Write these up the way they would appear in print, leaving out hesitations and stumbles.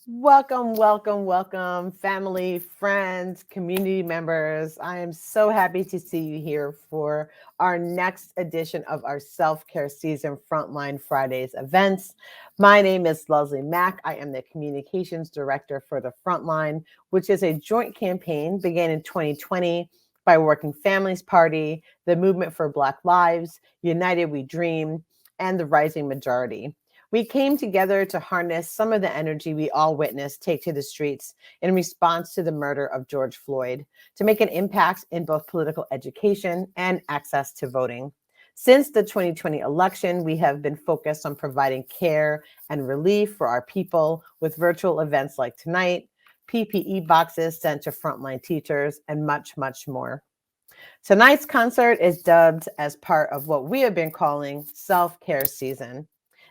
Welcome, welcome, welcome, family, friends, community members. I am so happy to see you here for our next edition of our self care season Frontline Fridays events. My name is Leslie Mack. I am the communications director for the Frontline, which is a joint campaign began in 2020 by Working Families Party, the Movement for Black Lives, United We Dream, and the Rising Majority. We came together to harness some of the energy we all witnessed take to the streets in response to the murder of George Floyd to make an impact in both political education and access to voting. Since the 2020 election, we have been focused on providing care and relief for our people with virtual events like tonight, PPE boxes sent to frontline teachers, and much, much more. Tonight's concert is dubbed as part of what we have been calling self care season.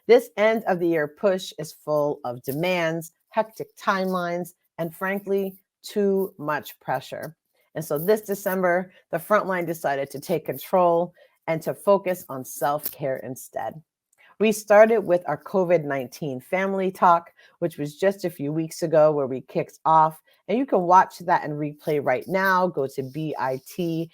This end of the year push is full of demands, hectic timelines, and frankly, too much pressure. And so this December, the Frontline decided to take control and to focus on self care instead. We started with our COVID-19 family talk, which was just a few weeks ago, where we kicked off. And you can watch that and replay right now. Go to bit.ly/the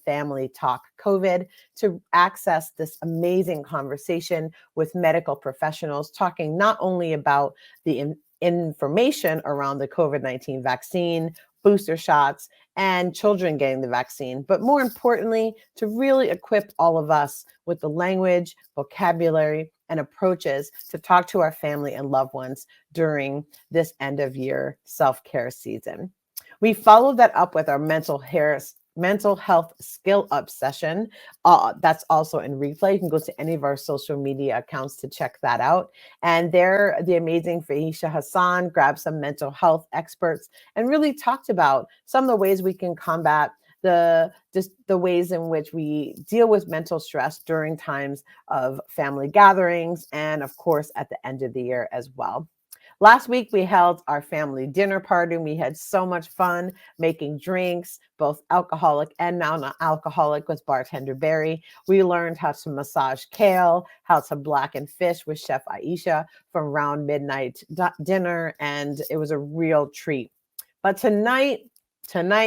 family talk COVID to access this amazing conversation with medical professionals talking not only about the information around the COVID-19 vaccine, booster shots, and children getting the vaccine, but more importantly, to really equip all of us with the language, vocabulary, and approaches to talk to our family and loved ones during this end of year self-care season. We followed that up with our mental health skill up session. That's also in replay. You can go to any of our social media accounts to check that out. And there, the amazing Fahisha Hassan grabbed some mental health experts and really talked about some of the ways we can combat the ways in which we deal with mental stress during times of family gatherings and of course at the end of the year as well. Last week, we held our family dinner party and we had so much fun making drinks, both alcoholic and non-alcoholic with bartender Barry. We learned how to massage kale, how to blacken fish with Chef Aisha from Round Midnight Dinner, and it was a real treat. But tonight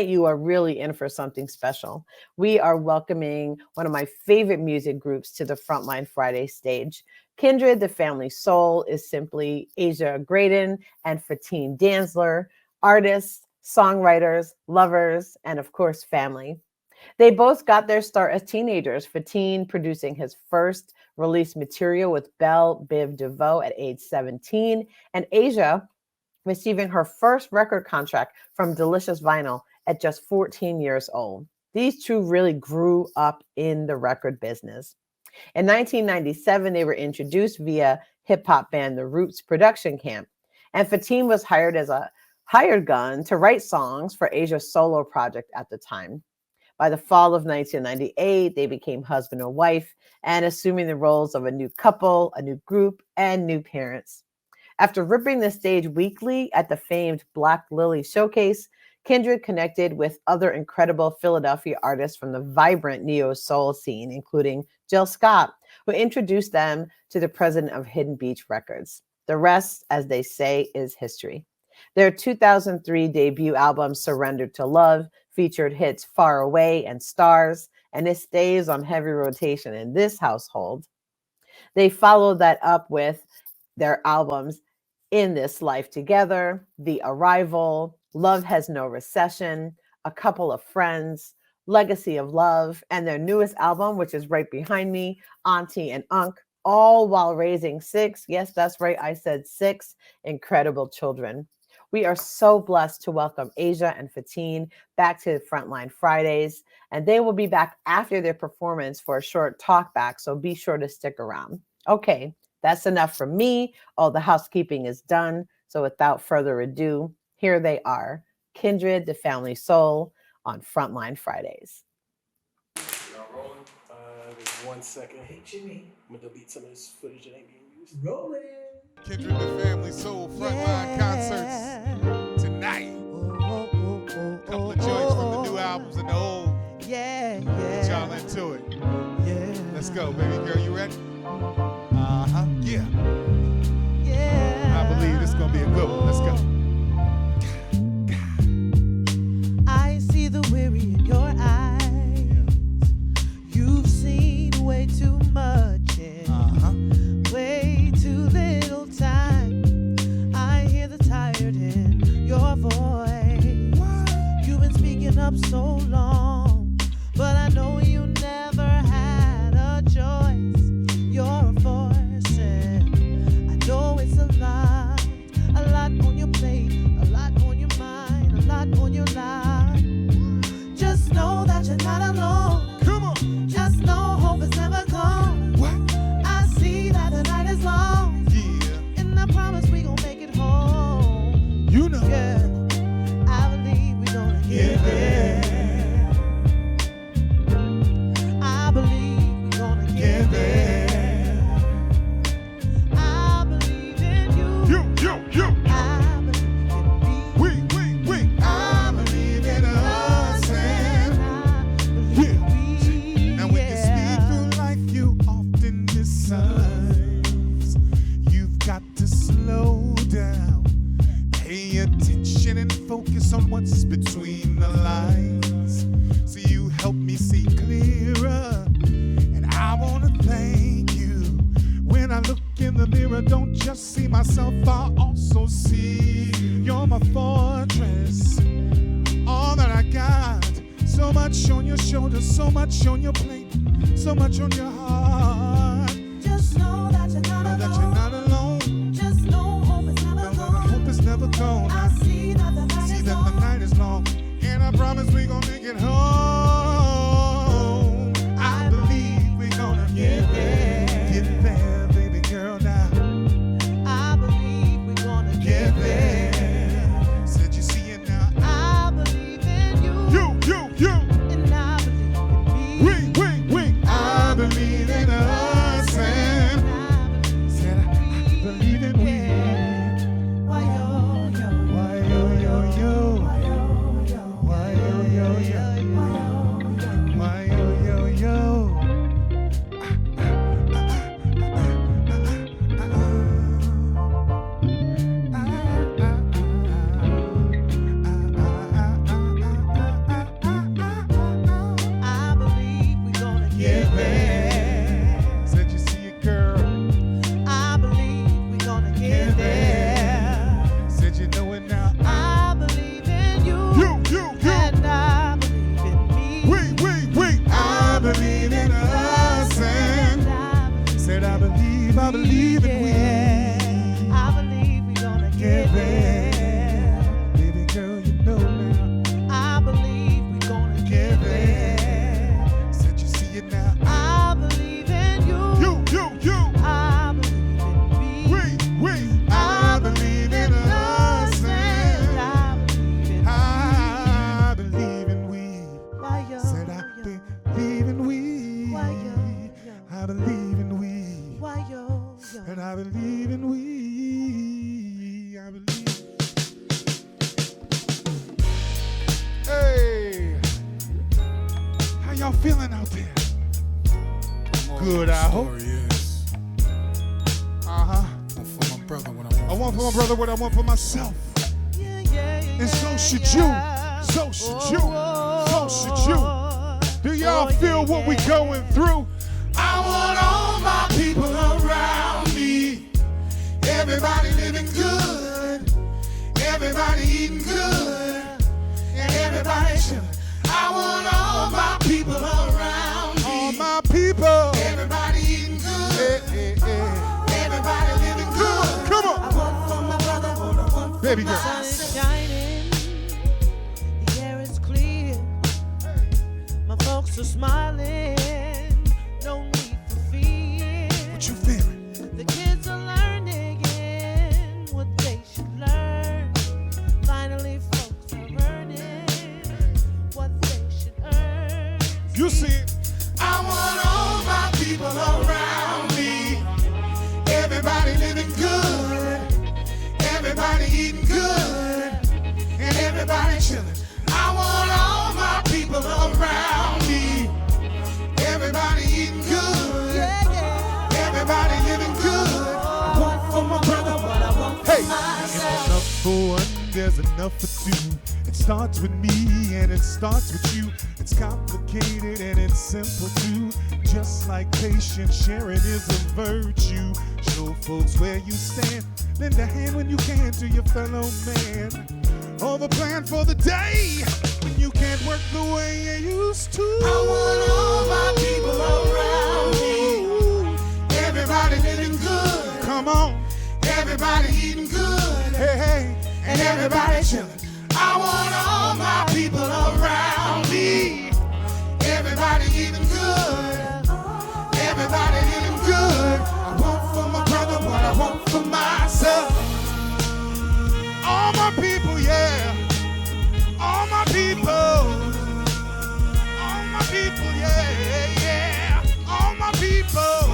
you are really in for something special. We are welcoming one of my favorite music groups to the Frontline Friday stage. Kindred the Family Soul is simply Asia Graydon and Fatin Dantzler, artists, songwriters, lovers, and of course, family. They both got their start as teenagers, Fatin producing his first release material with Belle Biv DeVoe at age 17, and Asia receiving her first record contract from Delicious Vinyl at just 14 years old. These two really grew up in the record business. In 1997, they were introduced via hip hop band The Roots production camp, and Fatin was hired as a hired gun to write songs for Asia's solo project at the time. By the fall of 1998, they became husband and wife and assuming the roles of a new couple, a new group, and new parents. After ripping the stage weekly at the famed Black Lily Showcase, Kindred connected with other incredible Philadelphia artists from the vibrant neo soul scene, including Jill Scott, who introduced them to the president of Hidden Beach Records. The rest, as they say, is history. Their 2003 debut album, Surrender to Love, featured hits Far Away and Stars, and it stays on heavy rotation in this household. They followed that up with their albums In This Life Together, The Arrival, Love Has No Recession, A Couple of Friends, Legacy of Love, and their newest album, which is right behind me, Auntie and Unc, all while raising six, yes, that's right, I said six, incredible children. We are so blessed to welcome Asia and Fatin back to Frontline Fridays, and they will be back after their performance for a short talk back, so be sure to stick around. Okay, that's enough from me. All the housekeeping is done. So without further ado, here they are, Kindred the Family Soul on Frontline Fridays. Y'all rolling? Just 1 second. Hey Jimmy, I'm gonna delete some of this footage that ain't being used. Rolling. Kindred the Family Soul Frontline concerts tonight. Couple of joints from the new albums and the old. Get y'all into it. Let's go, baby girl. You ready? Yeah. believe this is gonna be a good one. Let's go. I see the weary in your eyes. You've seen way too much and way too little time. I hear the tired in your voice. You've been speaking up so long, but I know you never had a choice. You're a force, and I know it's a lot on your plate, a lot on your mind, a lot on your life. Just know that you're not alone. Come on. Just know hope is never gone. What? I see that the night is long, Yeah. and I promise we gon' make it home. You know. Yeah, I believe we gonna get there. I believe we gonna get there. I believe in you. You. I believe in me. We. I believe in us and yeah. Now when you speed through life, you often miss signs. You've got to slow down, pay attention and focus on what's between the lines. So you help me see clearer, and I wanna thank you. When I look in the mirror, don't just see myself, I also see you're my fortress. All that I got, so much on your shoulders, so much on your plate, so much on your heart. Just know that you're not Know alone. that you're not alone. Just know hope is never Know that gone. hope is never gone. I see that the night See is that long. the night is long, and I promise we gon' make it home. I believe we gonna get there. Get there, baby girl, now. I believe we're gonna Get there. Said you see it now. I believe in you. You. And I believe in me. We. I believe in us and said I believe in we. Why yo yo? Why yo yo yo? Why yo yo? Why yo yo yo? Why yo yo yo? I believe we're gonna Get get there. there. Said you see it, girl. I believe we're gonna get there. Said you know it now. I believe in you. You. And I believe in me. We. I believe in us and said I believe in we. I believe we're gonna get there. Baby girl, you know now. I believe we're gonna get there. Said you see it now. I believe in you. You. I believe in me. We. I believe in us and I believe in I believe in we. Why yo, Said I yo? believe in we. Why yo, yo? I believe in we. Why yo, yo? And I believe in we. I believe. Hey, how y'all feeling out there? Good, I hope. One for my brother, what I want for my brother what I want for myself. And so should you. So should you. So should you. Do y'all feel what we going through? I want all my people around me. Everybody living good. Everybody eating good. And everybody chilling. I want all my people around me. All my people. Everybody eating good. Everybody living good. Come on. I want for my brother what I want for Baby girl. sun is shining, the air is clear, my folks are smiling, no need for fear. What you feeling? The kids are learning what they should learn. Finally, folks are earning what they should earn. You see it. I want all my people around me. Everybody living good. Everybody eating good. And everybody chilling. I want all my people around me. Everybody eating good. Everybody living good. I want for my brother what I want for myself. there's enough for two. It starts with me and it starts with you. It's complicated and it's simple too. Just like patience, sharing is a virtue. Show folks where you stand. Lend a hand when you can to your fellow man. Or the plan for the day when you can't work the way you used to. I want all my people around me. Everybody living good. Come on. Everybody eating good. Hey, hey. And everybody chilling. I want all my people around me. Everybody eating good. Everybody eating good. I want for my brother what I want for myself. All my people, yeah. All my people. All my people, yeah, yeah. All my people.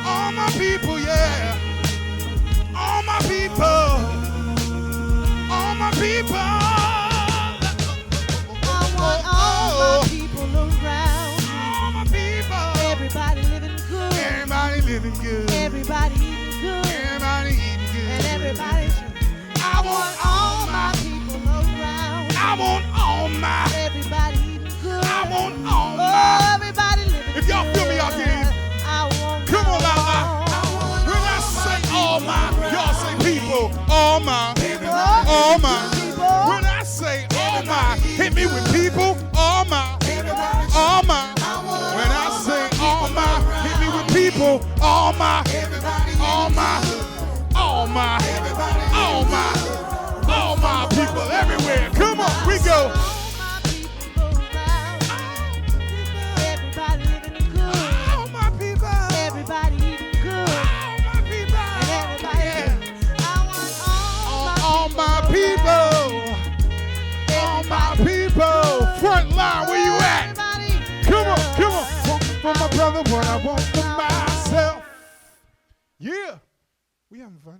All my people, yeah. All my people. All my people. I want all my people around. All my people. Everybody living good. Everybody living good. Everybody eating good. Everybody eating good. And everybody. I want all my people around. I want all my. Everybody eating good. I want all my. Oh, everybody living If y'all feel me out there, I want come on out my. When I say all my, y'all say people. All my. All my. When I say all my, hit me with people. All my. All my. When I say all my, hit me with people. All my. All my. All my. All my. All my people everywhere. Come on, we go. Everybody living good. All my people. Everybody eating good. All my people. And everybody. Yeah. I want All my people. All my people. Frontline, where you at? Come on, come on. Want for my brother what I want for myself. Yeah. We having fun.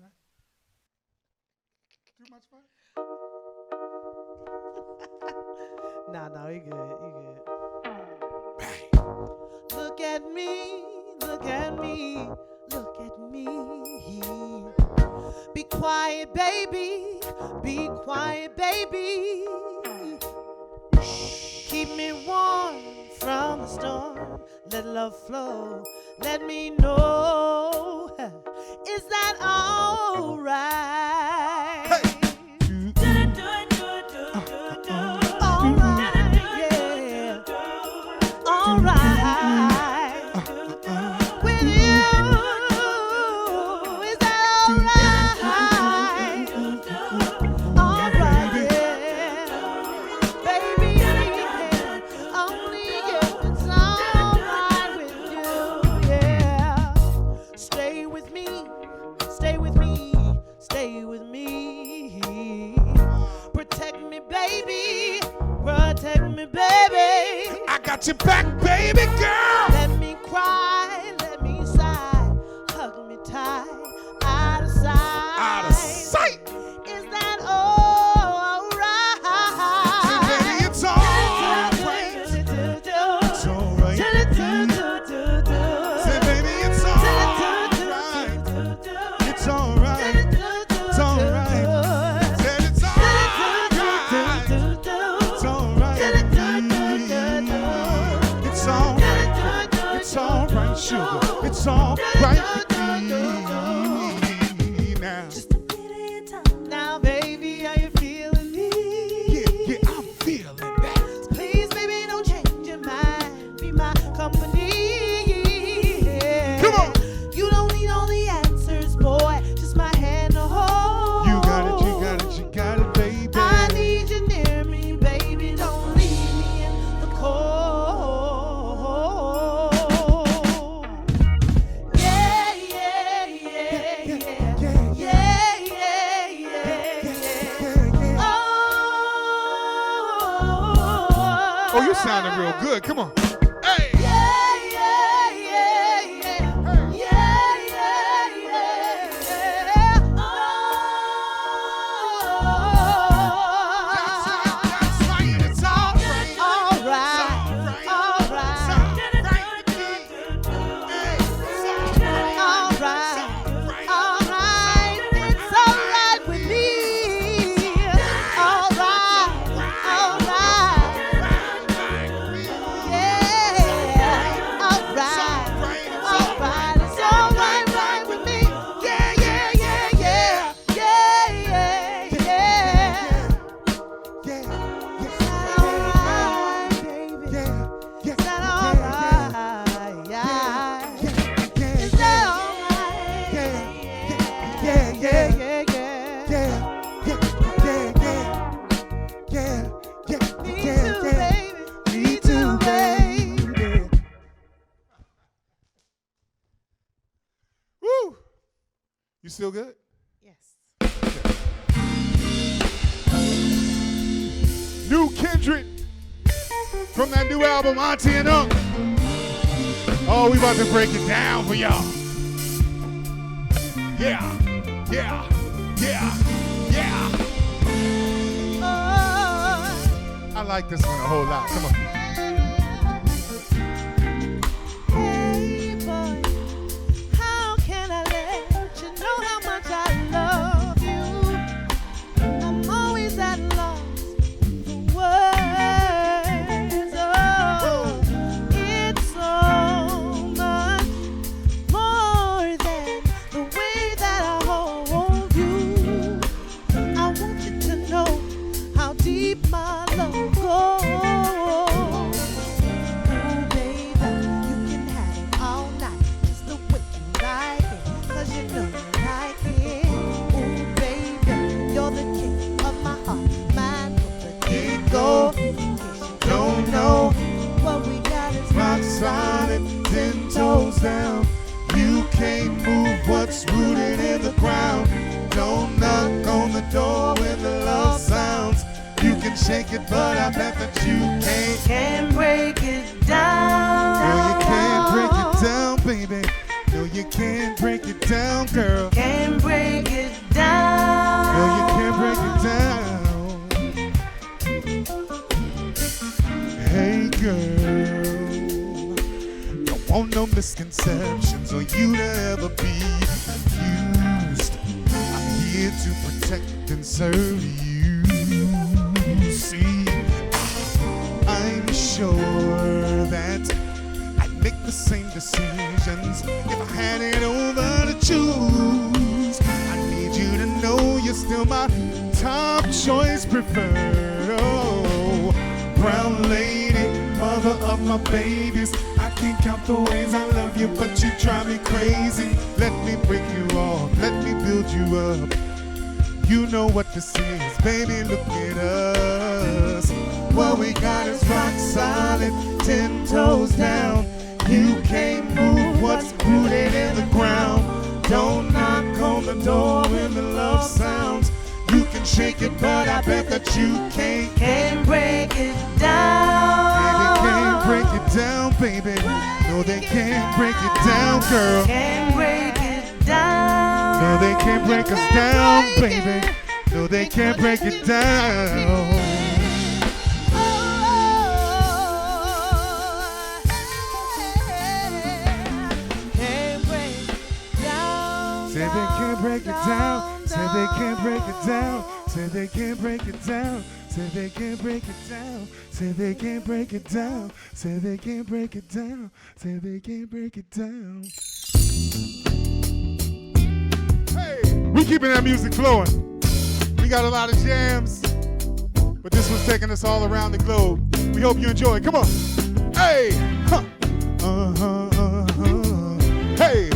Too much fun? Nah, you good. Look at me, look at me, look at me. Be quiet, baby, be quiet, baby. Keep me warm from the storm. Let love flow. Let me know. Is that all right? Hey. All right, yeah. All right. With you, is that all right? All right, yeah. Baby, only if it's all right with you, yeah. Stay with me, stay with me, stay with me. Protect me, baby. Protect me, baby. I got your back, baby girl. Let me cry, let me sigh. Hug me tight, out of sight. Out of sight. Is that all right? Baby, it's all right. It's all right. Say, baby, it's all right. It's all right. It's all right. Said it's all right. It's all right. It's all right. It's all right, sugar. It's all right with me now. Now, baby, are you feeling me? Yeah, I'm feeling that. Please, baby, don't change your mind. Be my company. Come on. You don't need all the answers, boy. Just my hand to hold. You got it, you got it, you got it, baby. I need you near me, baby. Don't leave me in the cold. Yeah, yeah, yeah, yeah. Yeah, yeah, yeah, yeah. Oh. Oh, you sounding real good. Come on. Hey. Yeah, yeah, yeah, yeah. Yeah, yeah, yeah. Oh. That's right. It's all right. All right. All right. All right. All right. It's all right with me. still good? Yes. New Kindred from that new album, Auntie and Unc. Oh, we about to break it down for y'all. Yeah, yeah, yeah, yeah. I like this one a whole lot. Come on. Hey boy, how can I let you know how much I love you? I'm always at loss for words. Oh, it's so much more than the way that I hold you. I want you to know how deep my love goes. Oh, baby, you can have it all night, just the way you like it, 'cause you know you like it. Oh, baby, you're the king of my heart, mind from the get-go. In case you don't know, what we got is Rock solid, 10 toes down. You can't move what's rooted in the ground. Don't knock on the door when the love sounds. You can shake it, but I bet that you can't break it down. No, you can't break it down, baby. No, you can't break it down, girl. Can't break it down. No, you can't break it down. Hey, girl. Don't want no misconceptions or you to ever be confused. I'm here to protect and serve you. See, I'm sure that I'd make the same decisions if I had it over to choose. I need you to know you're still my top choice preferred. Oh, brown lady, mother of my babies. I can't count the ways I love you, but you drive me crazy. Let me break you off, let me build you up. You know what this is, baby, look at us. What we got is rock solid, 10 toes down. You can't move what's rooted in the ground. Don't knock on the door when the love sounds. You can shake it, but I bet that you can't break it down. Baby, can't break it down, baby. No, they can't break it down, girl. Can't break it down. No, they can't break us down, baby. No, they can't break it down. Say they can't break it down. Say they can't break it down. Say they can't break it down. Say they can't break it down. Say they can't break it down. Say they can't break it down. Say they can't break it down. Hey, we keeping that music flowing. We got a lot of jams, but this one's taking us all around the globe. We hope you enjoy. Come on. Hey, huh. Hey,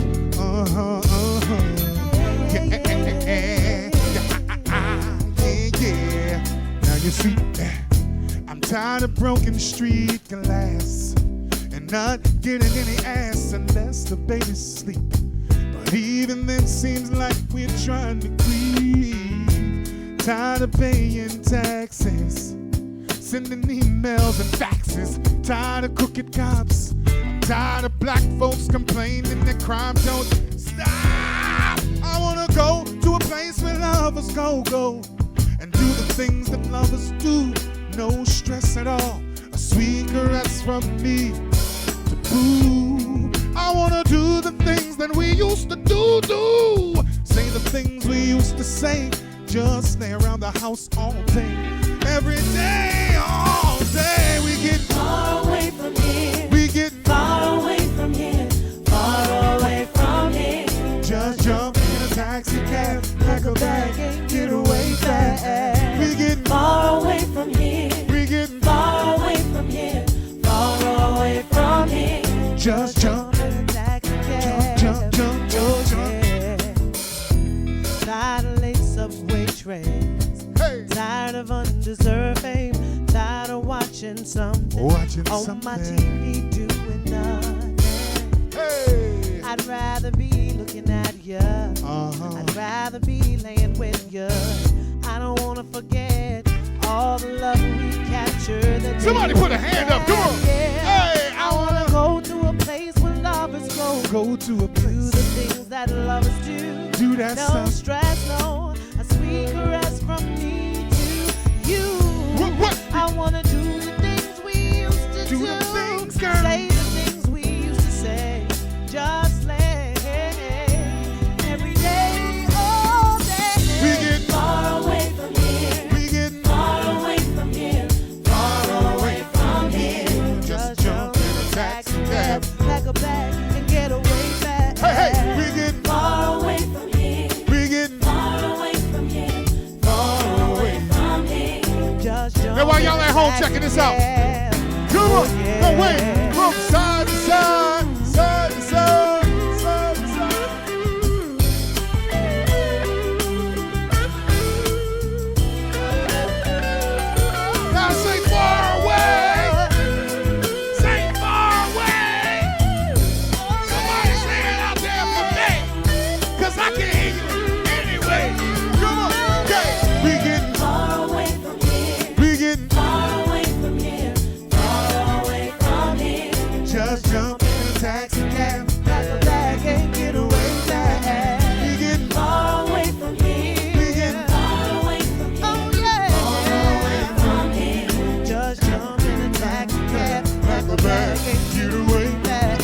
yeah. Now you see, I'm tired of broken street glass and not getting any ass unless the baby's asleep. But even then, seems like we're trying to grieve. Tired of paying taxes, sending emails and faxes. Tired of crooked cops. I'm tired of black folks complaining that crime don't stop. I wanna go to a place where lovers go and do the things that lovers do. No stress at all. A sweet caress from me to boo. I wanna do the things that we used to do. Say the things we used to say. Just lay around the house all day. Every day, all day. We get far away from here. We get far away from here. Far away from here. Just jump in a taxi cab, pack a bag, and get away fast. We get far away from here. We get far away from here. Far away from here. Just jump in a taxi cab. Jump. Tired of late subway trains. Hey. Tired of undeserved fame. Tired of watching something on my TV doing nothing. Hey. I'd rather be looking at you. I'd rather be laying with you. I don't wanna forget all the love we captured. Somebody put a hand up, come on. Hey, I wanna go to a place where lovers go. Go to a place. Do the things that lovers do. Do that no stuff. Stress, no. A sweet caress from me to you. What? I wanna do the things we used to do. Do the things, girl. Say the things we used to say. Just lay every day, all day. We get far away from here. We get Far away from here. far away from here. Just jump in a taxi cab. Pack a bag and get away fast. Hey, we get far away from here. We get Far away from here. far away. From here. Just jump Now while y'all at home in a checking this out. taxi Come on, cab. go away from side to side, side to side, side to side. Now say far away, say far away. Somebody say it out there for me, 'cause I can hear you anyway. Come on, okay. We getting Far away from here. we getting Far away from here. Far away from here. just jump in a taxi cab. Pack a bag and get away fast. We getting Far away from here. we getting Far away from here. Oh yeah. Far away from here. Just jump in a taxi cab. Pack a bag and get away. fast.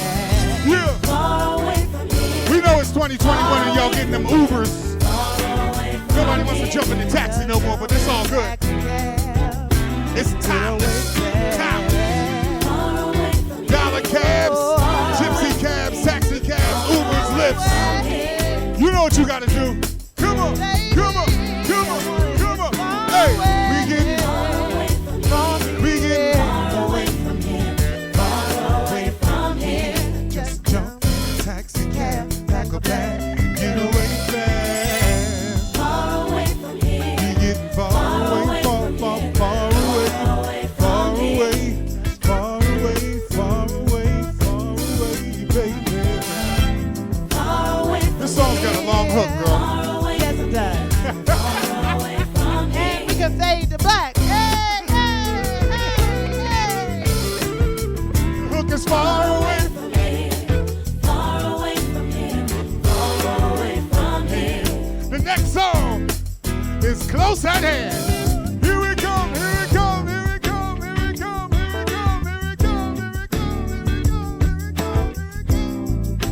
Yeah. Far away from here. We know it's 2021 and y'all getting them Ubers. Far away from Nobody wants to jump in the taxi no more, but it's all good. taxi cab. It's timeless. Timeless. Far away from Dollar cabs, gypsy cabs, taxi cabs, Ubers, Lyfts. You know what you gotta do. Come on, come on, come on, come on. Hey, we getting Far away from here. Far away from here. just jump in a taxi cab, pack a bag, get away fast. Far away from here. We getting far away, far, far, far away, far away, far away, far away, far away, baby. Far away from This song's got a long hook, girl. far away. Yes, it does. Far away from here. And we can fade to black. Hey, hey, hey, hey. Hook is far away. From here. Far away from here. Far away from here. The next song is close at hand. Here we come, here we come, here we come, here we come, here we come, here we come, here we come, here we come, here we come, here we come.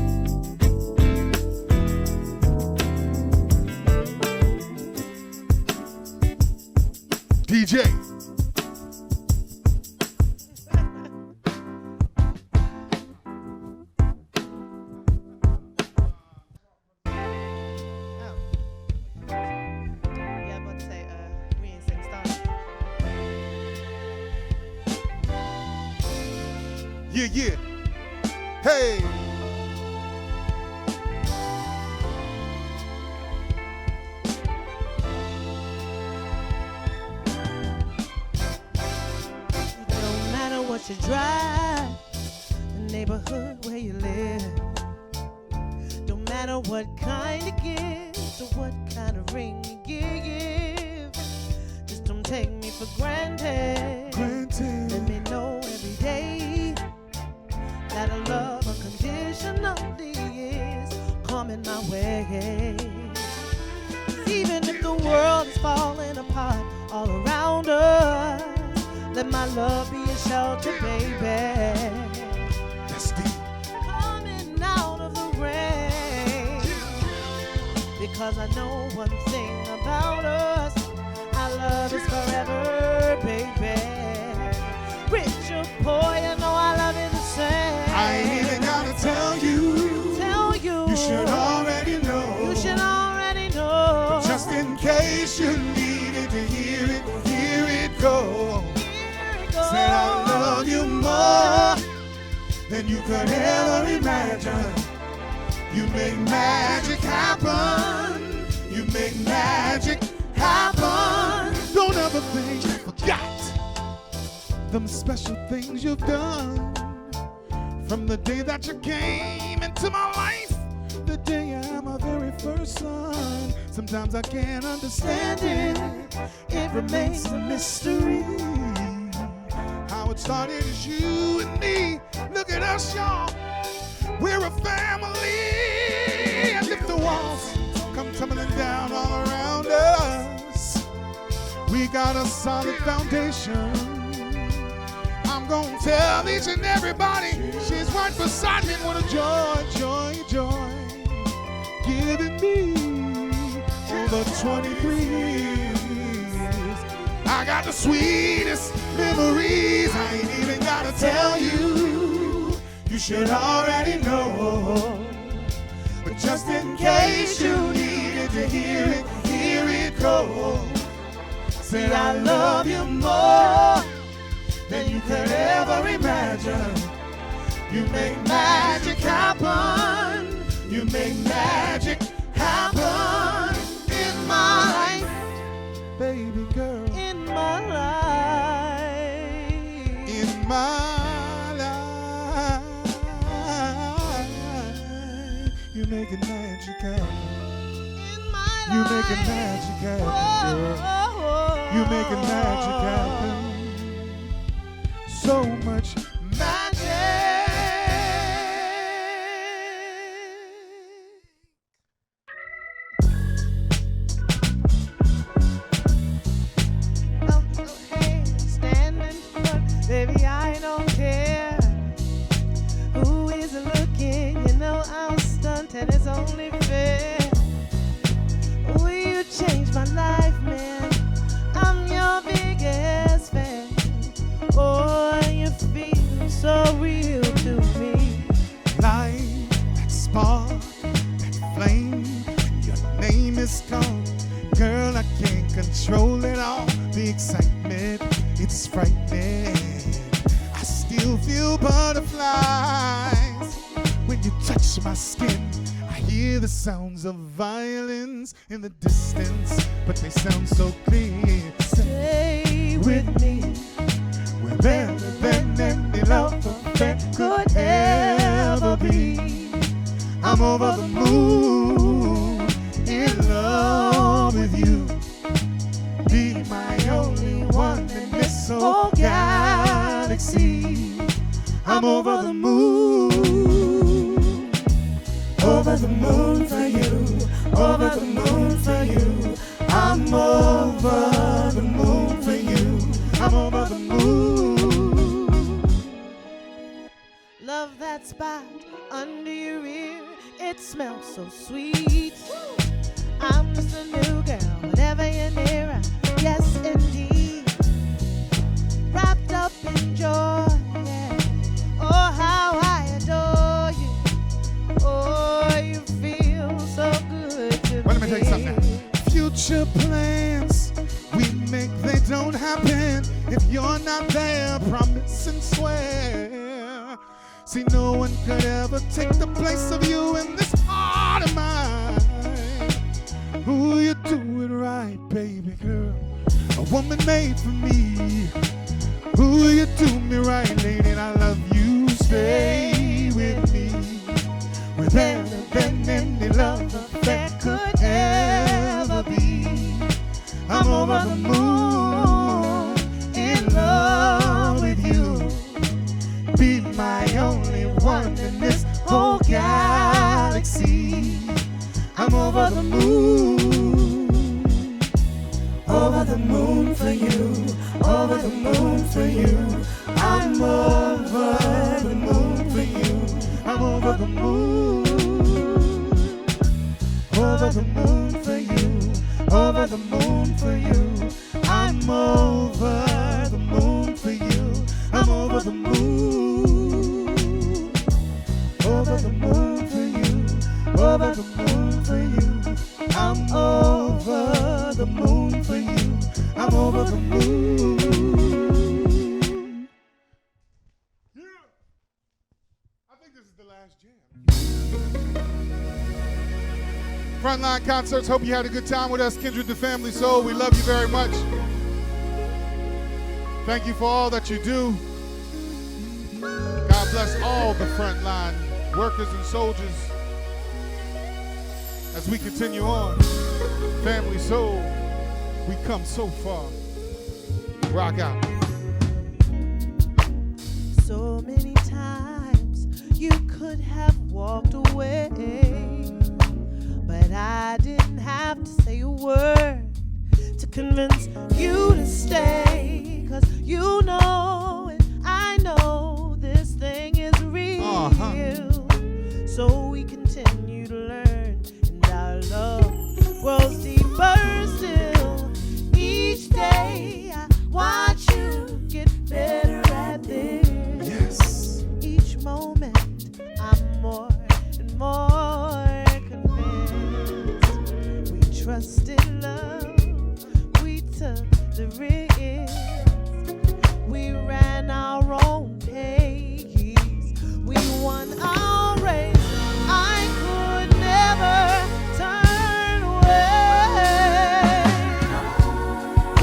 DJ. Yeah, I'm about to say, we ain't sing stars. Yeah, yeah. Hey. No matter what you drive, the neighborhood where you live, no matter what kind of gift or what kind of ring you give, just don't take me for granted. Let me know every day that a love unconditionally is coming my way. Even if the world is falling apart all around us, let my love be a shelter, baby. That's deep. Coming out of the rain, because I know one thing about us, our love is forever, baby. Rich or poor, you know I love you the same. I ain't even gotta tell you. Tell you. You should already know. You should already know. Just in case you needed to hear it go. Here it goes. Said I love you more than you could ever imagine. You make magic happen. You make magic happen. Don't ever think you forgot them special things you've done from the day that you came into my life. The day I'm a very first son. Sometimes I can't understand it. It remains a mystery. How it started is you and me. Look at us, y'all. We're a family. And if the walls come tumbling down all around us, we got a solid foundation. I'm gonna tell each and everybody she's right beside me. What a joy, joy, joy, giving me over 23 years. I got the sweetest memories. I ain't even gotta tell you. You should already know. But just in case you needed to hear it go. Say I love you more than you could ever imagine. You make magic happen. You make magic happen in my life, baby girl. In my life. In my life, you make it magic happen. In my life. You make it magic happen, girl. You make it magic happen. So much magic. Baby, I don't care who is looking. You know I'm stunned and it's only fair. Will you change my life, man? I'm your biggest fan. Oh, you feel so real to me. Light that spark, that flame. Your name is called. Girl, I can't control it all. The excitement, it's frightening. I still feel butterflies when you touch my skin. I hear the sounds of violins in the distance, but they sound so clear. Stay with me. We're better than any love affair could ever be. I'm over the moon, in love with you. Be my only one in this whole galaxy. I'm over the moon for you, over the moon for you. I'm over the moon for you. I'm over the moon. Love that spot under your ear. It smells so sweet. I'm just a new girl whenever you're near. Yes, indeed. Wrapped up in joy. Yeah. Oh, how I adore you. Oh, you feel so good to me. Well, let me tell you something now. Future plans we make, they don't happen if you're not there. Promise and swear. See, no one could ever take the place of you in this heart of mine. Ooh, you do it right, baby girl. A woman made for me. Ooh, you do me right, lady, and I love you. Stay with me. We're better than any love affair could ever be. I'm over the moon, in love with you. Be my only one in this whole galaxy. I'm over the moon for you, over the moon for you. I'm over the moon for you. I'm over the moon for you, over the moon for you. I'm over the moon for you. I'm over the moon for you, over the moon for you. I'm over the moon for you. I'm over the moon. Yeah, I think this is the last jam. Frontline Concerts, hope you had a good time with us. Kindred the Family Soul, we love you very much. Thank you for all that you do. God bless all the frontline workers and soldiers As we continue on, Family Soul, we come so far. Rock out. So many times you could have walked away, but I didn't have to say a word to convince you to stay. 'Cause you know and I know this thing is real. So we continue to learn, and our love grows deeper still. Each day I watch you get better at this. Yes. Each moment I'm more and more convinced. We trust in love, we took the risk. We ran our own pace, we won our race. I could never turn away.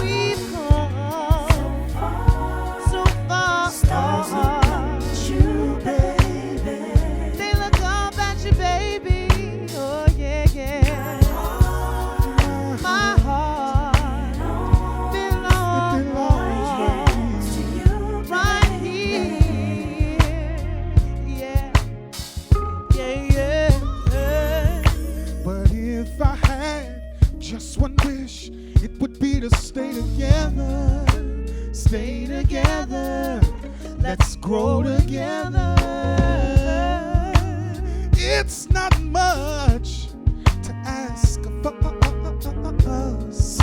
We've come so far. Stars look up at you, baby. They look up at you, baby. Oh yeah, yeah. My heart belongs To you, right here. Yeah, yeah, yeah. But if I had just one wish, it would be to stay together. Stay together. Let's grow together. It's not much to ask of us.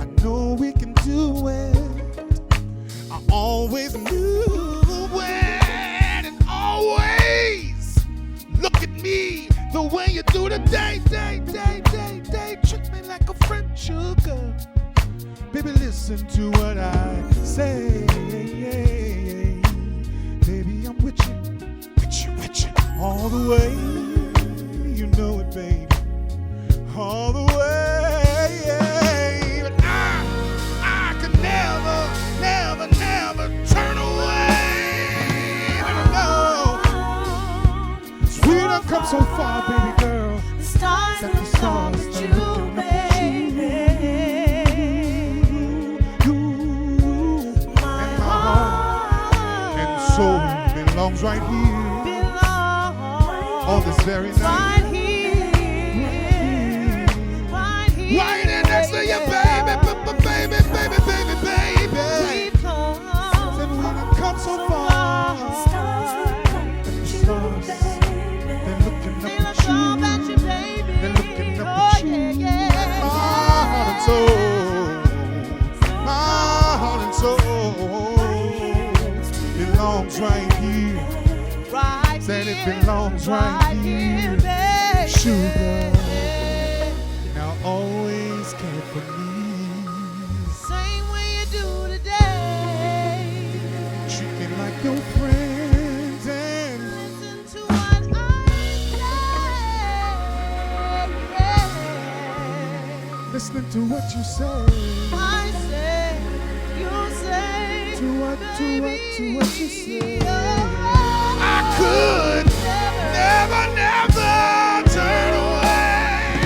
I know we can do it. I always knew it, and always look at me the way you do today. Treat me like a friend, sugar. Baby, listen to what I say. Baby, I'm with you all the way. You know it, baby, all the way. But I could never turn away. But no, we done come so far, baby girl. The stars That the look stars up at are you, looking up at baby. And my heart and soul belongs right here on this very night. Right here. Right in next to you, baby, baby. We've come And we done come so far. Stars look up at you, baby. They're looking They up look at you. up at you, baby. They're looking up Oh, at you. yeah, yeah. My heart and soul belongs right here. Right Said it here, belongs right here. baby. Sugar. Now always care for me. Same way you do today. Treat me like your friends and Listen to what I say. listening to what you say. I say, you say, To what you say. oh, I could never turn away.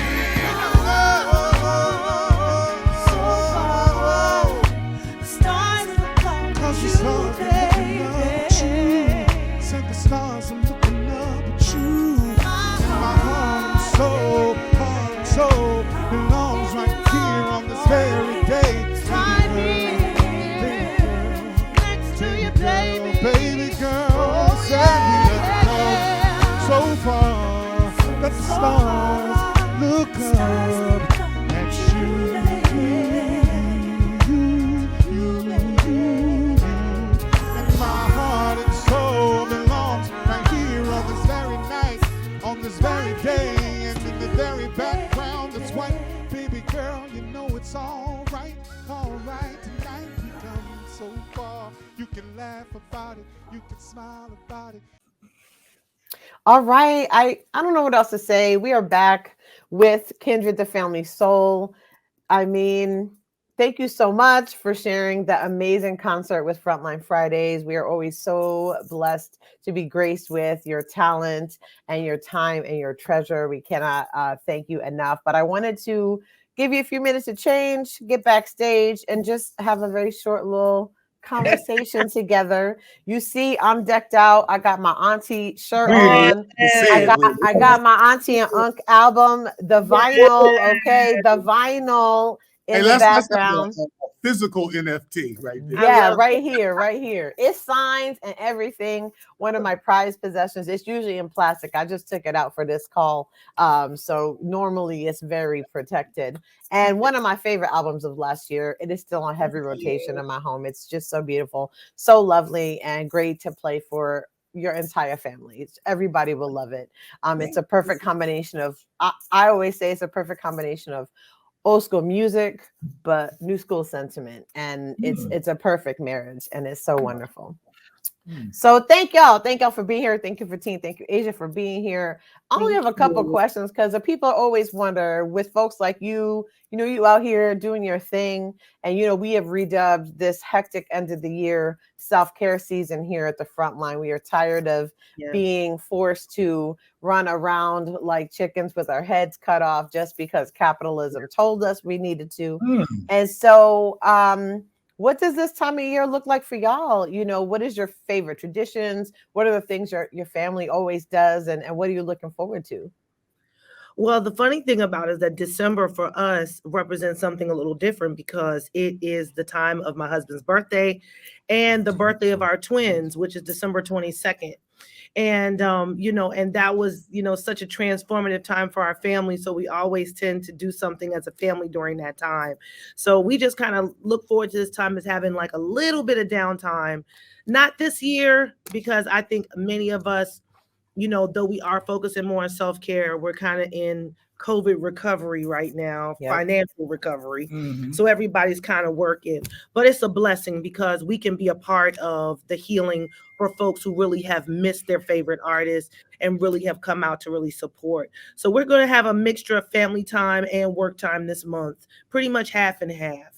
The stars look up at Cause the you, stars are looking up at you. baby. Said the stars are looking up at you. My heart and soul belongs right here on this very day. right here, next to you, baby. Baby girl, said we have come so far that the stars look up at you. And my heart and soul belongs right here on this very night, on this very day, and in the very background that's white. Baby girl, you know it's all right. Tonight we come so far. You can laugh about it, you can smile about it. All right. I don't know what else to say. We are back with Kindred the Family Soul. I mean, thank you so much for sharing that amazing concert with Frontline Fridays. We are always so blessed to be graced with your talent and your time and your treasure. We cannot thank you enough. But I wanted to give you a few minutes to change, get backstage, and just have a very short little conversation together. You see, I'm decked out. I got my auntie shirt on. I got my auntie and Unc album, the vinyl, okay, the vinyl in the background. That's a physical NFT right there. Yeah, right here. It's signs and everything. One of my prized possessions. It's usually in plastic. I just took it out for this call. So normally it's very protected. And one of my favorite albums of last year. It is still on heavy rotation in my home. It's just so beautiful, so lovely, and great to play for your entire family. Everybody will love it. It's a perfect combination of, I always say it's a perfect combination of old school music, but new school sentiment. And it's a perfect marriage, and it's so wonderful. So thank y'all for being here. Thank you, Fatin. Thank you, Asia, for being here. I only have a couple questions because the people always wonder, with folks like you out here doing your thing, and we have redubbed this hectic end of the year self-care season here at the Frontline. We are tired of being forced to run around like chickens with our heads cut off just because capitalism told us we needed to. And so what does this time of year look like for y'all? What is your favorite traditions? What are the things your family always does? And what are you looking forward to? Well, the funny thing about it is that December for us represents something a little different because it is the time of my husband's birthday and the birthday of our twins, which is December 22nd. And, and that was, such a transformative time for our family. So we always tend to do something as a family during that time. So we just kind of look forward to this time as having like a little bit of downtime. Not this year, because I think many of us, though we are focusing more on self-care, we're kind of in COVID recovery right now, financial recovery. So everybody's kind of working, but it's a blessing because we can be a part of the healing for folks who really have missed their favorite artists and really have come out to really support. So we're going to have a mixture of family time and work time this month, pretty much half and half.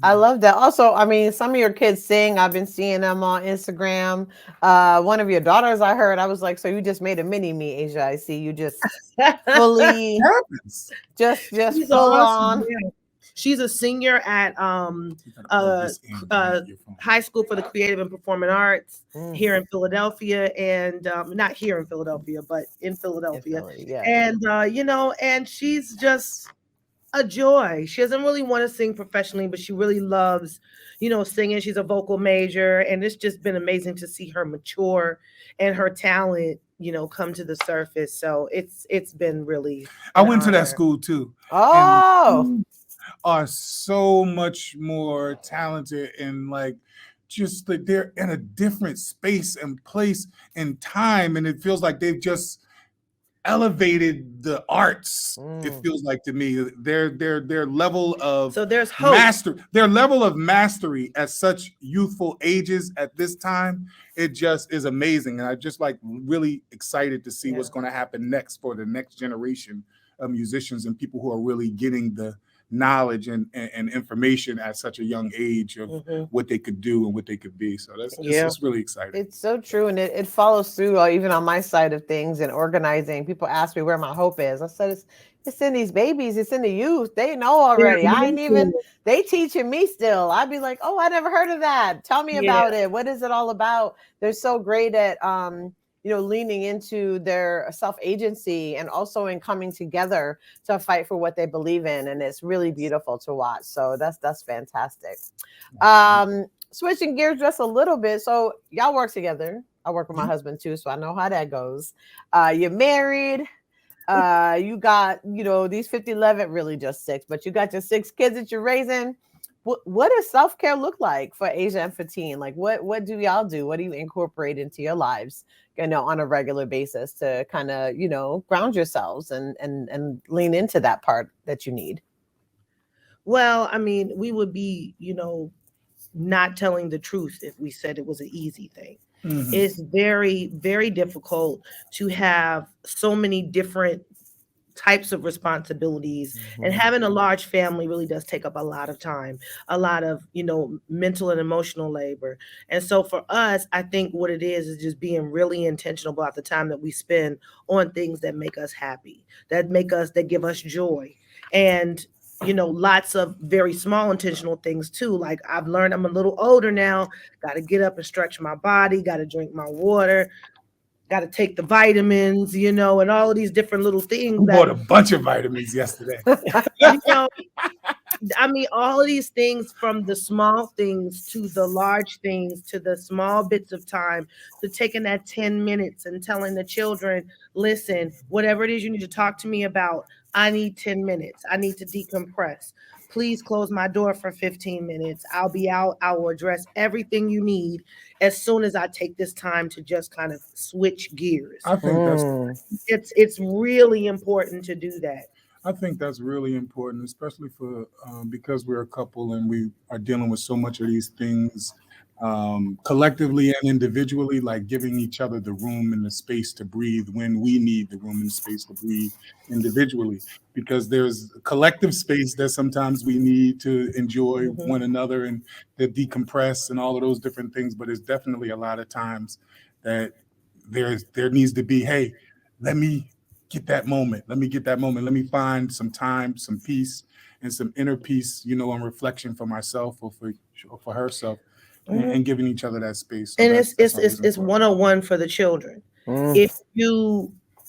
I love that. Also, I mean, some of your kids sing. I've been seeing them on Instagram. One of your daughters, I heard, I was like, so you just made a mini me, Asia. I see you just fully, just full on. Yeah. She's a senior at high school for the creative and performing arts here in Philadelphia, and not here in Philadelphia, but in Philadelphia. And, and she's just a joy. She doesn't really want to sing professionally, but she really loves, singing. She's a vocal major, and it's just been amazing to see her mature and her talent, come to the surface. So it's been really. I went to that school too. Oh, are so much more talented and just like they're in a different space and place and time, and it feels like they've just elevated the arts. It feels like to me their level of there's hope. Their level of mastery at such youthful ages at this time, it just is amazing. And I just really excited to see what's going to happen next for the next generation of musicians and people who are really getting the knowledge and information at such a young age of what they could do and what they could be. So it's really exciting. It's so true. And it follows through even on my side of things and organizing. People ask me where my hope is. I said, it's in these babies. It's in the youth. They know already. They teaching me still. I'd be like, oh, I never heard of that. Tell me about it. What is it all about? They're so great at, leaning into their self-agency and also in coming together to fight for what they believe in. And it's really beautiful to watch. So that's fantastic. Switching gears just a little bit. So y'all work together. I work with my husband too, so I know how that goes. You're married. You got, these 50-11, really just 6, but you got your 6 kids that you're raising. What does self-care look like for Asia and Fatin? Like what do y'all do? What do you incorporate into your lives, on a regular basis to kind of, ground yourselves and lean into that part that you need? Well, I mean, we would be, not telling the truth if we said it was an easy thing. It's very, very difficult to have so many different types of responsibilities, and having a large family really does take up a lot of time, a lot of, mental and emotional labor. And so for us, I think what it is just being really intentional about the time that we spend on things that make us happy, that give us joy. And lots of very small intentional things too. Like I've learned, I'm a little older now, got to get up and stretch my body, got to drink my water, got to take the vitamins, and all of these different little things We that, bought a bunch of vitamins yesterday. you know, I mean, all of these things, from the small things to the large things to the small bits of time, to taking that 10 minutes and telling the children, listen, whatever it is you need to talk to me about, I need 10 minutes. I need to decompress. Please close my door for 15 minutes. I'll be out. I will address everything you need as soon as I take this time to just kind of switch gears. I think It's really important to do that. I think that's really important, especially for because we're a couple and we are dealing with so much of these things collectively and individually, like giving each other the room and the space to breathe when we need the room and space to breathe individually. Because there's a collective space that sometimes we need to enjoy one another and to decompress and all of those different things. But it's definitely a lot of times that there needs to be, hey, let me get that moment. Let me get that moment. Let me find some time, some peace, and some inner peace, and reflection for myself or for herself, and giving each other that space. So and it's 101 for the children.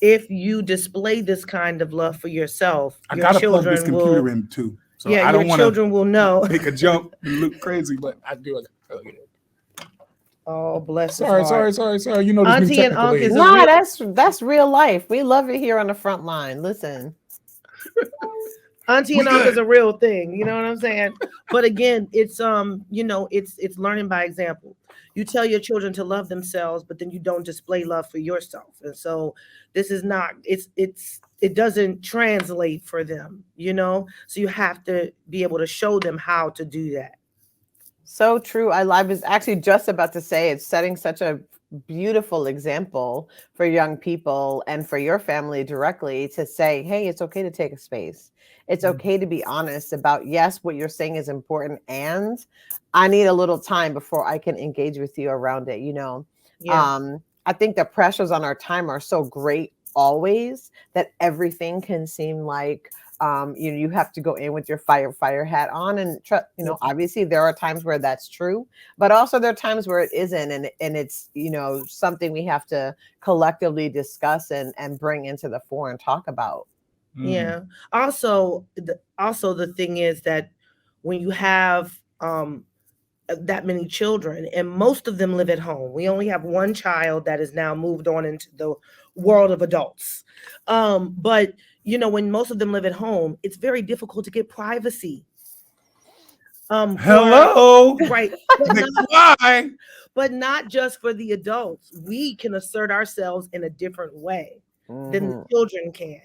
If you display this kind of love for yourself, I your gotta plug children this computer will, in too. So yeah, I don't your want to children will know. make a jump and look crazy, but I do. I gotta plug it in. Oh, bless his Sorry. heart. You know, this new Auntie and technical Unc age. is a Nah, real, that's real life. We love it here on the front line. Listen. Auntie We and Unc good. is a real thing. You know what I'm saying? But again, it's it's learning by example. You tell your children to love themselves, but then you don't display love for yourself. And so this is not, it doesn't translate for them, So you have to be able to show them how to do that. So true. I was actually just about to say it's setting such a beautiful example for young people and for your family directly to say, hey, it's okay to take a space. It's okay to be honest about, yes, what you're saying is important, and I need a little time before I can engage with you around it. Yeah. I think the pressures on our time are so great always that everything can seem like you have to go in with your fire hat on, and obviously there are times where that's true, but also there are times where it isn't, and it's something we have to collectively discuss and bring into the fore and talk about. Yeah. Also, the thing is that when you have that many children, and most of them live at home. We only have one child that has now moved on into the world of adults. But when most of them live at home, it's very difficult to get privacy. Hello. Right. Why? But not just for the adults. We can assert ourselves in a different way than the children can.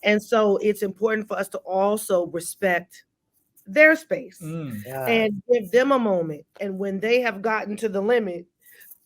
And so it's important for us to also respect their space and give them a moment. And when they have gotten to the limit,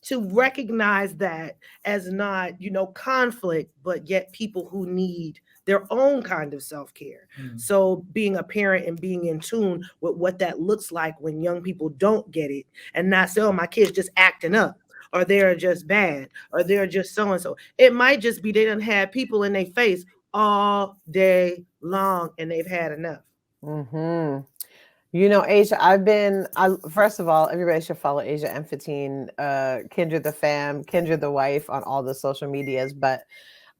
to recognize that as not, conflict, but yet people who need their own kind of self-care. So being a parent and being in tune with what that looks like when young people don't get it, and not say, oh, my kid's just acting up, or they're just bad, or they're just so-and-so. It might just be they done had people in their face all day long and they've had enough. Asia, first of all, everybody should follow Asia and Fatin, Kindred the Fam, Kindred the Wife on all the social medias. But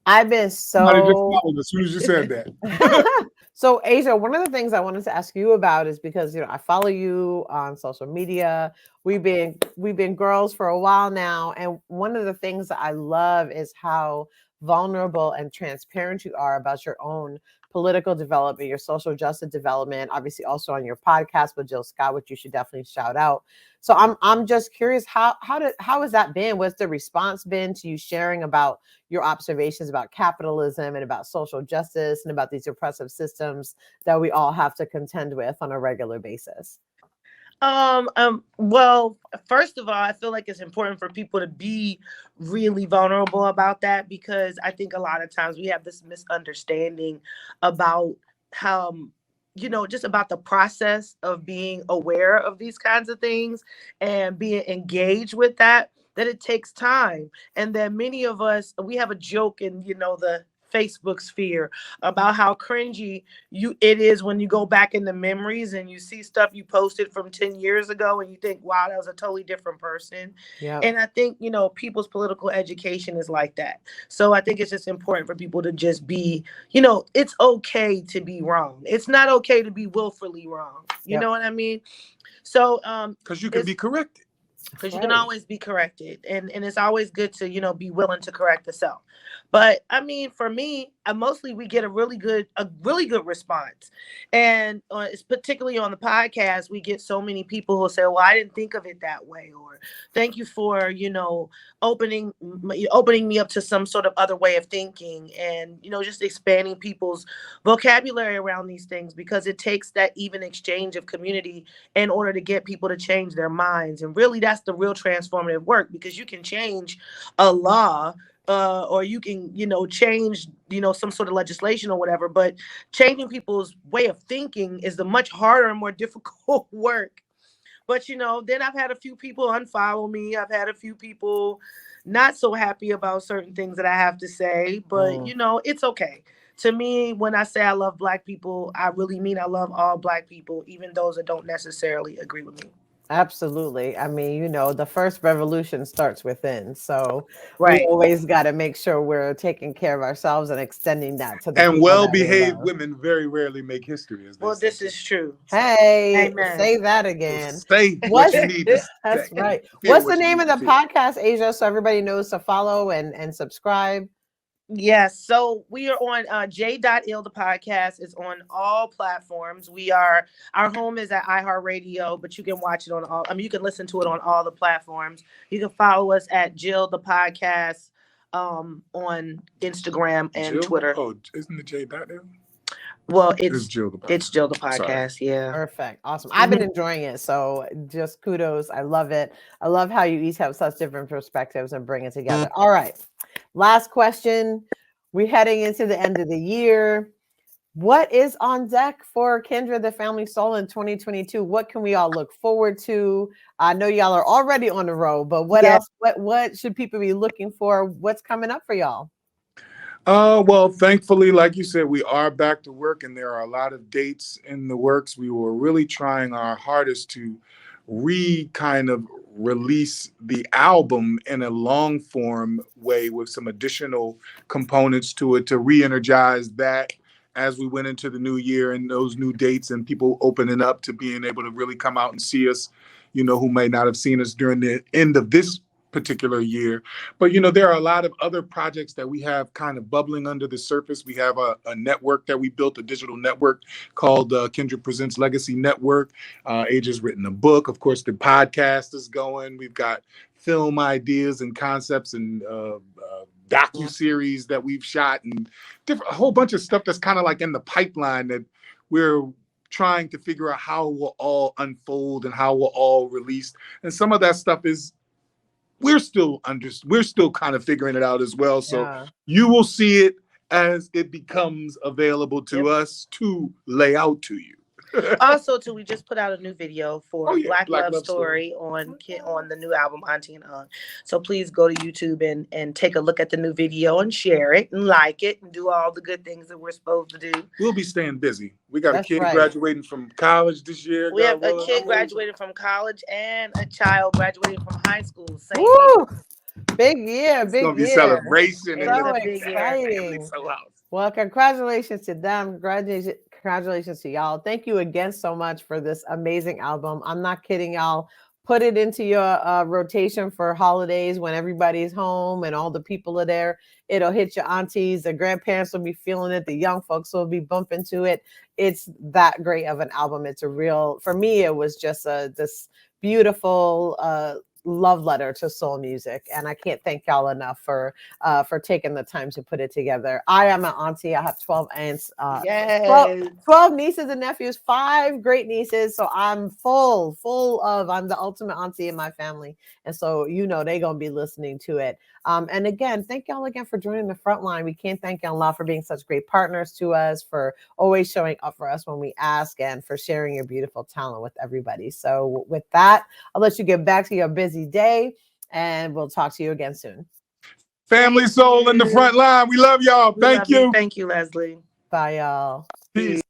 I've been Somebody just so. followed as soon as you said that. So Asia, one of the things I wanted to ask you about is because I follow you on social media. We've been girls for a while now, and one of the things that I love is how vulnerable and transparent you are about your own political development, your social justice development, obviously also on your podcast with Jill Scott, which you should definitely shout out. So I'm just curious, how has that been? What's the response been to you sharing about your observations about capitalism and about social justice and about these oppressive systems that we all have to contend with on a regular basis? Well, first of all, I feel like it's important for people to be really vulnerable about that, because I think a lot of times we have this misunderstanding about how, just about the process of being aware of these kinds of things and being engaged with that it takes time. And that many of us, we have a joke in, the Facebook sphere about how cringy it is when you go back in the memories and you see stuff you posted from 10 years ago and you think, wow, that was a totally different person. Yeah. And I think, people's political education is like that. So I think it's just important for people to just be, it's okay to be wrong. It's not okay to be willfully wrong. You Yep. know what I mean? So Because you can be corrected. because you Right. can always be corrected, and it's always good to be willing to correct the self. But I mean, for me, mostly we get a really good response. And it's particularly on the podcast, we get so many people who say, well, I didn't think of it that way, or thank you for opening me up to some sort of other way of thinking, and just expanding people's vocabulary around these things, because it takes that even exchange of community in order to get people to change their minds. And really, that's the real transformative work, because you can change a law, or you can, change, some sort of legislation or whatever. But changing people's way of thinking is the much harder and more difficult work. But then I've had a few people unfollow me. I've had a few people not so happy about certain things that I have to say. But it's okay. To me, when I say I love Black people, I really mean I love all Black people, even those that don't necessarily agree with me. Absolutely. I mean, the first revolution starts within. So we Right. always got to make sure we're taking care of ourselves and extending that to the And people that we well-behaved love. women very rarely make history, as they Well, say. this is true. Hey, Amen. say that So again. say what What's you need to That's say. right. Feel What's the what you name need of to the feel. podcast, Asia, so everybody knows to follow and subscribe? Yes, so we are on J.Ill, the podcast is on all platforms. Our home is at iHeartRadio, but you can watch it on all, I mean, you can listen to it on all the platforms. You can follow us at Jill the podcast on Instagram and Jill? Twitter. Oh, isn't it J. Dot there? Well, It's Jill the it's podcast. Jill the Sorry. podcast, yeah. Perfect. Awesome. I've been enjoying it. So just kudos. I love it. I love how you each have such different perspectives and bring it together. All right. Last question. We're heading into the end of the year. What is on deck for Kindred the Family Soul in 2022? What can we all look forward to? I know y'all are already on the road, but what Yeah. else? What should people be looking for? What's coming up for y'all? Well, thankfully, like you said, we are back to work, and there are a lot of dates in the works. We were really trying our hardest to kind of release the album in a long form way with some additional components to it to re-energize that as we went into the new year and those new dates and people opening up to being able to really come out and see us, who may not have seen us during the end of this particular year. But there are a lot of other projects that we have kind of bubbling under the surface. We have a network that we built, a digital network called Kindred Presents Legacy Network. Aja's written a book. Of course, the podcast is going. We've got film ideas and concepts and docu-series that we've shot and a whole bunch of stuff that's kind of like in the pipeline that we're trying to figure out how it will all unfold and how it will all release. And some of that stuff is we're still kind of figuring it out as well. So Yeah. you will see it as it becomes available to us to lay out to you. Also, too, we just put out a new video for Black Black Love Love Story on the new album Auntie and Aunt. So please go to YouTube and take a look at the new video and share it and like it and do all the good things that we're supposed to do. We'll be staying busy. We got That's a kid right. graduating from college this year. We have a kid graduating from college and a child graduating from high school. Same year. Woo! Big year, It's big gonna be year. celebration It and is So a big year. exciting. so out. Well, congratulations to them. Congratulations to y'all. Thank you again so much for this amazing album. I'm not kidding, y'all. Put it into your rotation for holidays when everybody's home and all the people are there. It'll hit your aunties. The grandparents will be feeling it. The young folks will be bumping to it. It's that great of an album. It's a real, for me, it was just this beautiful love letter to soul music, and I can't thank y'all enough for taking the time to put it together. I am an auntie. I have 12 aunts, 12 nieces and nephews, 5 great nieces. So I'm full of, I'm the ultimate auntie in my family. And so, they're going to be listening to it. And again, thank y'all again for joining the Frontline. We can't thank y'all enough for being such great partners to us, for always showing up for us when we ask, and for sharing your beautiful talent with everybody. So with that, I'll let you get back to your busy day, and we'll talk to you again soon. Family Soul in the front line. We love y'all. Thank you. Thank you, Leslie. Bye, y'all. Peace.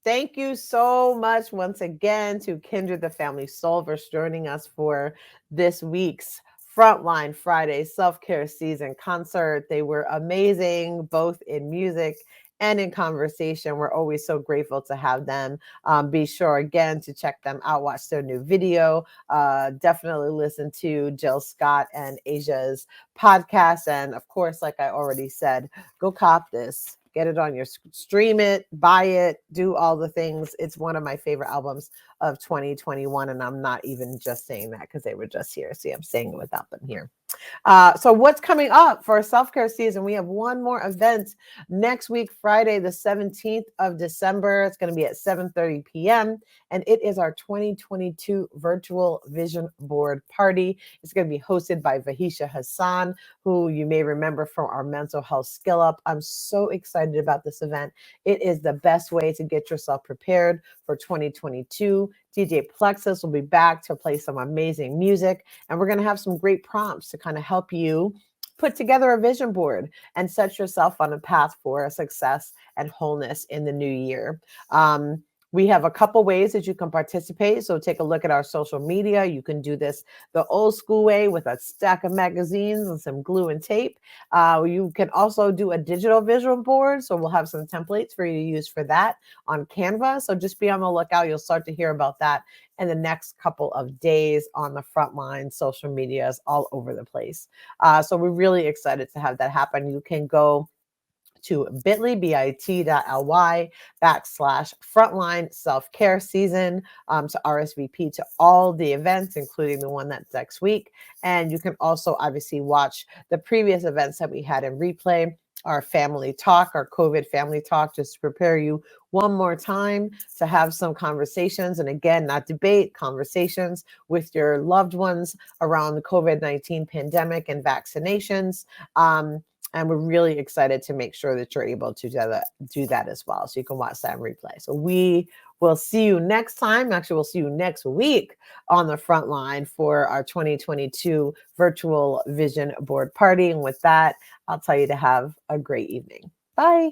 Thank you so much once again to Kindred the Family Soul for joining us for this week's Frontline Friday Self-Care Season concert. They were amazing, both in music and in conversation. We're always so grateful to have them. Be sure again to check them out, watch their new video. Definitely listen to Jill Scott and Asia's podcast. And of course, like I already said, go cop this. Get it on your stream it, buy it, do all the things. It's one of my favorite albums of 2021. And I'm not even just saying that because they were just here. See, I'm saying it without them here. So what's coming up for self-care season? We have one more event next week, Friday, the 17th of December. It's going to be at 7:30 p.m. And it is our 2022 virtual vision board party. It's going to be hosted by Vahisha Hassan, who you may remember from our mental health skill up. I'm so excited about this event. It is the best way to get yourself prepared for 2022. DJ Plexus will be back to play some amazing music, and we're going to have some great prompts to kind of help you put together a vision board and set yourself on a path for success and wholeness in the new year. We have a couple ways that you can participate. So take a look at our social media. You can do this the old school way with a stack of magazines and some glue and tape. You can also do a digital visual board. So we'll have some templates for you to use for that on Canva. So just be on the lookout. You'll start to hear about that in the next couple of days on the Frontline social medias all over the place. So we're really excited to have that happen. You can go to bit.ly/Frontline Self-Care Season to RSVP to all the events, including the one that's next week. And you can also obviously watch the previous events that we had in replay, our family talk, our COVID family talk, just to prepare you one more time to have some conversations. And again, not debate, conversations with your loved ones around the COVID-19 pandemic and vaccinations. And we're really excited to make sure that you're able to do that as well. So you can watch that in replay. So we will see you next time. Actually, we'll see you next week on the Frontline for our 2022 virtual vision board party. And with that, I'll tell you to have a great evening. Bye.